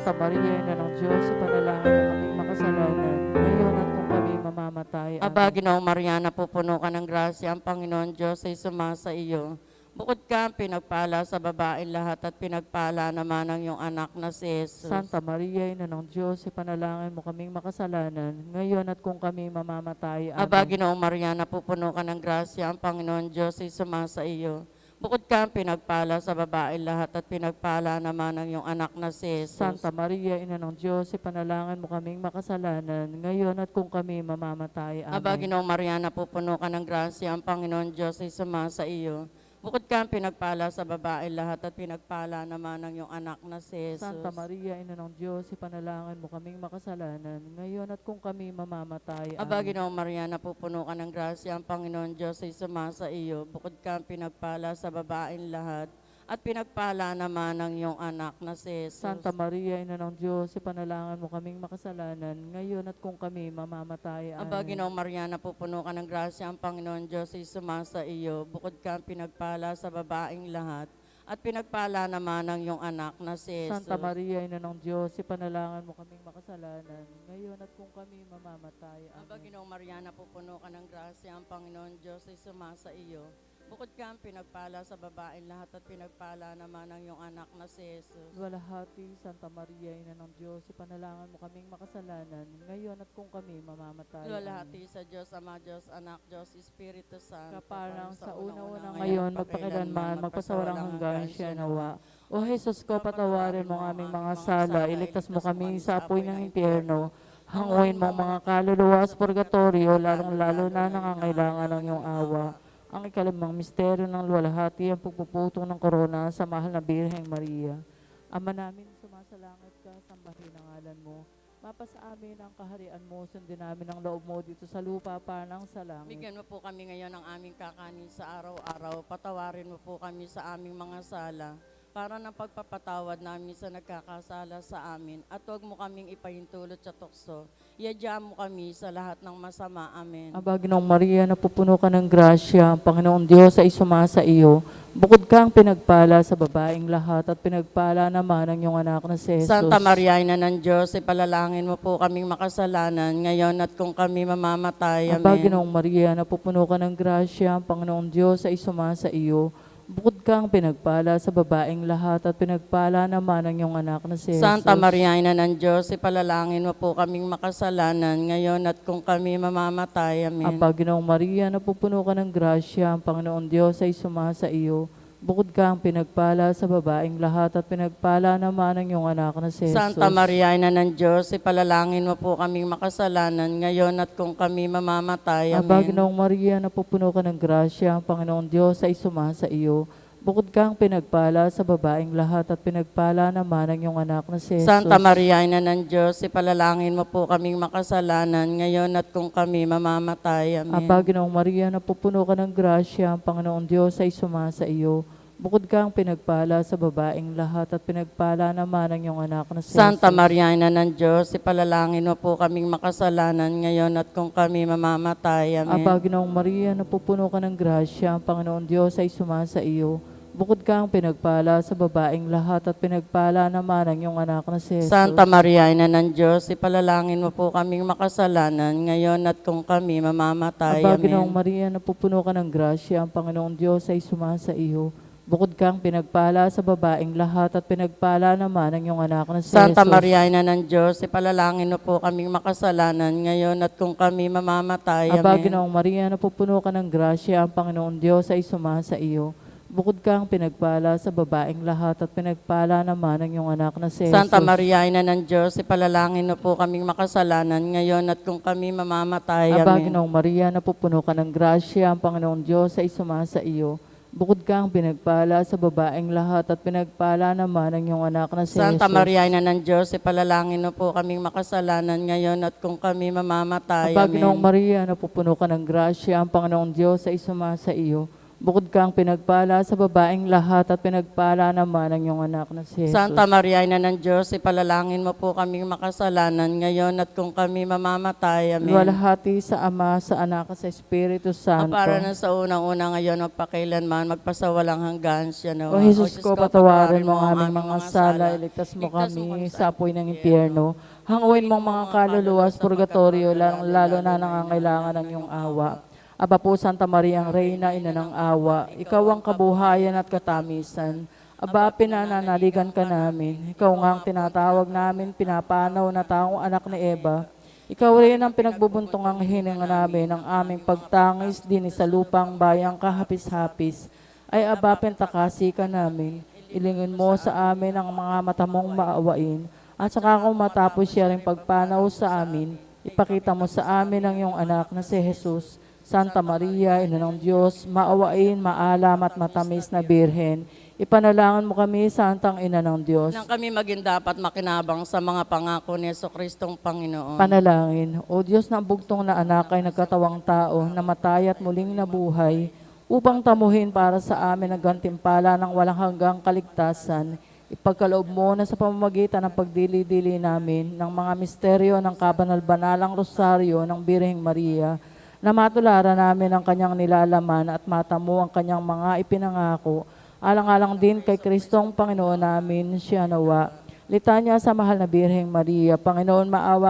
Santa Maria, Ina ng Diyos, ipanalangin mo kaming makasalanan, ngayon at kung kami mamamatay. Aba, Amen. Ginoong Maria, napupuno ka ng grasya, ang Panginoon Diyos ay sumasa iyo. Bukod ka ang pinagpala sa babae lahat at pinagpala naman ang iyong anak na si Jesus. Santa Maria, Ina ng Diyos, ipanalangin mo kaming makasalanan, ngayon at kung kami mamamatay. Amen. Aba, Ginoong Maria, napupuno ka ng grasya, ang Panginoon Diyos ay sumasa iyo. Bukod ka ang pinagpala sa babae lahat at pinagpala naman ang iyong anak na si Jesus. Santa Maria, Ina ng Diyos, ipanalangin mo kaming makasalanan, ngayon at kung kami mamamatay. Amen. Aba, Ginoong Maria, napupuno ka ng grasya, ang Panginoon Diyos ay sumasa iyo. Bukod ka ang pinagpala sa babae lahat at pinagpala naman ang iyong anak na si Jesus. Santa Maria, Ina ng Diyos, ipanalangin mo kaming makasalanan, ngayon at kung kami mamamatay. Aba, Amen. Ginoong Maria, napupuno ka ng grasya, ang Panginoon Diyos ay sumasa iyo. Bukod ka ang pinagpala sa babaeng lahat at pinagpala naman ang iyong anak na si Jesus. Santa Maria, Ina ng Diyos, ipanalangin mo kaming makasalanan, ngayon at kung kami mamamatay. Amen. Aba, Ginoong Maria, napupuno ka ng grasya, ang Panginoon Diyos ay sumasa iyo. Bukod ka ang pinagpala sa babaeng lahat at pinagpala naman ang iyong anak na si Jesus. Santa Maria, Ina ng Diyos, ipanalangin mo kaming makasalanan, ngayon at kung kami mamamatay. Aba, Amen. Ginoong Maria, napupuno ka ng grasya, ang Panginoon Diyos ay sumasa iyo. Bukod ka ang pinagpala sa babaeng lahat at pinagpala naman ang iyong anak na si Jesus. Luwalhati, Santa Maria, Ina ng Diyos, ipanalangin mo kaming makasalanan, ngayon at kung kami mamamatay. Luwalhati sa Diyos, Ama, Diyos, Anak, Diyos, Espiritu Santo. Kaparang sa una-una ngayon, ngayon, magpakilanman, magpasawalang hanggan siya nawa. O Jesus ko, patawarin mo ang aming mga sala, iligtas mo kami sa apoy ng impyerno, hanguin mo ang mga kaluluwa sa purgatorio, lalong-lalo na nangangailangan ng iyong awa. Ang ikalimang misteryo ng luwalhati, ang pagpuputong ng korona sa mahal na Birheng Maria. Ama namin, sumasalangit ka, sambahin ang ngalan mo. Mapasa amin ang kaharian mo, sundin namin ang loob mo dito sa lupa parang sa langit. Bigyan mo po kami ngayon ng aming kakanin sa araw-araw. Patawarin mo po kami sa aming mga sala para ng pagpapatawad namin sa nagkakasala sa amin. At huwag mo kaming ipahintulot sa tukso. Iadya mo kami sa lahat ng masama. Amen. Aba, Ginoong Maria, napupuno ka ng grasya, ang Panginoong Diyos ay sumasa iyo. Bukod kang pinagpala sa babaeng lahat at pinagpala naman ang iyong anak na si Jesus. Santa Maria, Ina ng Diyos, ipalalangin mo po kaming makasalanan ngayon at kung kami mamamatay. Aba, Amen. Ginoong Maria, napupuno ka ng grasya, ang Panginoong Diyos ay sumasa iyo. Bukod kang pinagpala sa babaeng lahat at pinagpala naman ang iyong anak na si Jesus. Santa Maria, Ina ng Diyos, ipalalangin mo po kaming makasalanan ngayon at kung kami mamamatay. Amen. Aba, Ginoong Maria, napupuno ka ng grasya, ang Panginoong Diyos ay sumasa iyo. Bukod kang pinagpala sa babaeng lahat at pinagpala naman ang iyong anak na si Jesus. Santa Maria, Ina ng Diyos, ipalalangin mo po kaming makasalanan ngayon at kung kami mamamatay. Aba, Amen. Ginoong Maria, napupuno ka ng grasya, ang Panginoong Diyos ay sumasa iyo. Bukod kang pinagpala sa babaeng lahat at pinagpala naman ang iyong anak na si Jesus. Santa Maria, Ina ng Diyos, ipalalangin mo po kaming makasalanan ngayon at kung kami mamamatay. Amen. Aba, Ginoong Maria, napupuno ka ng grasya, ang Panginoong Diyos ay sumasa iyo. Bukod kang pinagpala sa babaeng lahat at pinagpala naman ang iyong anak na si Santa Jesus. Maria, Ina ng Diyos, ipalalangin mo po kaming makasalanan ngayon at kung kami mamamatay. Amen. Aba, Ginoong Maria, napupuno ka ng grasya, ang Panginoong Diyos ay sumasa iyo. Bukod kang pinagpala sa babaeng lahat at pinagpala naman ang iyong anak na si Jesus. Santa Maria, Ina ng Diyos, ipalalangin mo po kaming makasalanan ngayon at kung kami mamamatay. Aba, Ginoong Amen. Maria, napupuno ka ng grasya, ang Panginoong Diyos ay sumasa iyo. Bukod kang pinagpala sa babaeng lahat at pinagpala naman ang iyong anak na si Santa Jesus. Maria, Ina ng Diyos, ipalalangin mo po kaming makasalanan ngayon at kung kami mamamatay. Aba, Amen. Ginoong Maria, napupuno ka ng grasya, ang Panginoong Diyos ay sumasa iyo. Bukod kang pinagpala sa babaeng lahat at pinagpala naman ang iyong anak na si Jesus. Santa Maria, Ina ng Diyos, ipalalangin mo po kaming makasalanan ngayon at kung kami mamamatay. Aba, Amen. Ginoong Maria, napupuno ka ng grasya, ang Panginoong Diyos ay sumasa iyo. Bukod kang pinagpala sa babaeng lahat at pinagpala naman ang iyong anak na si Santa Jesus. Maria, Ina ng Diyos, ipalalangin mo po kaming makasalanan ngayon at kung kami mamamatay. Aba, Ginoong Amen. Maria, napupuno ka ng grasya, ang Panginoong Diyos ay sumasa iyo. Bukod kang pinagpala sa babaeng lahat at pinagpala naman ang iyong anak na si Jesus. Santa Maria, Ina ng Diyos, ipalalangin mo po kaming makasalanan ngayon at kung kami mamamatay. Amen. Luwalhati sa Ama, sa Anak, at sa Espiritu Santo. Para na sa unang-una ngayon, magpakailanman, magpasawalang hanggan siya na. O Jesus ko, patawarin mo ang aming mga sala, iligtas mo kami sa apoy ng impyerno. Hanguin mong mga kaluluwa sa purgatorio, lalo na nangangailangan ng iyong awa. Aba po, Santa Maria, ang Reyna, Ina ng awa, ikaw ang kabuhayan at katamisan. Aba, pinananaligan ka namin. Ikaw nga ang tinatawag namin, pinapanaw na taong anak ni Eva. Ikaw rin ang pinagbubuntung ang hininga namin ng aming pagtangis din sa lupang bayang kahapis-hapis. Ay aba, pentakasi ka namin. Ilingin mo sa amin ang mga mata mong maawain. At saka kung matapos siya rin pagpanaw sa amin, ipakita mo sa amin ang iyong anak na si Jesus. Santa Maria, Ina ng Diyos, maawain, maalam at matamis na Birhen, ipanalangin mo kami, Santang Ina ng Diyos. Nang kami maging dapat makinabang sa mga pangako ni Jesucristong Panginoon. Panalangin, O Diyos na bugtong na anak ay nagkatawang tao, namatay at muling nabuhay, upang tamuhin para sa amin ang gantimpala ng walang hanggang kaligtasan. Ipagkaloob mo na sa pamamagitan ng pagdili-dili namin ng mga misteryo ng kabanal-banalang rosaryo ng Birheng Maria, na matularan namin ang kanyang nilalaman at matamo ang kanyang mga ipinangako, alang-alang din kay Kristong Panginoon namin siya nawa. Litanya sa mahal na Birheng Maria, Panginoon maawa